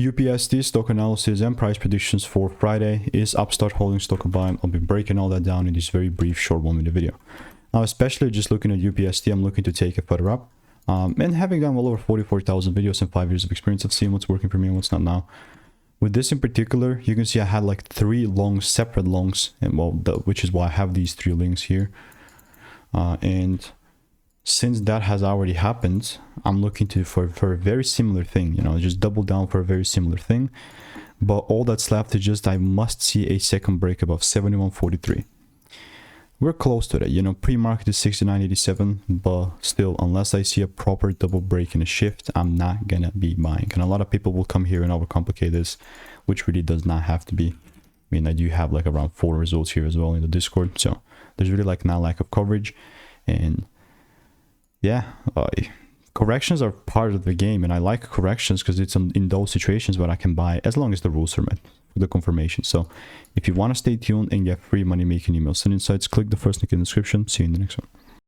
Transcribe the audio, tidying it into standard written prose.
UPST stock analysis and price predictions for Friday. Is Upstart Holdings stock a buy? I'll be breaking all that down in this very brief short 1 minute video. Now, especially just looking at UPST, I'm looking to take it further up. And having done well over 44,000 videos and 5 years of experience, I've seen what's working for me and what's not now. With this in particular, you can see I had like 3 longs, separate longs, and well, which is why I have these 3 links here. And since that has already happened, I'm looking for a very similar thing, you know, just double down for a very similar thing. But all that's left is just I must see a second break above 71.43. We're close to that, you know, pre-market is 69.87, but still, unless I see a proper double break and a shift, I'm not gonna be buying. And a lot of people will come here and overcomplicate this, which really does not have to be. I mean, I do have like around 4 results here as well in the Discord, so there's really like not lack of coverage. And yeah, corrections are part of the game, and I like corrections because it's in those situations where I can buy as long as the rules are met for the confirmation. So if you want to stay tuned and get free money making emails and insights, click the first link in the description. See you in the next one.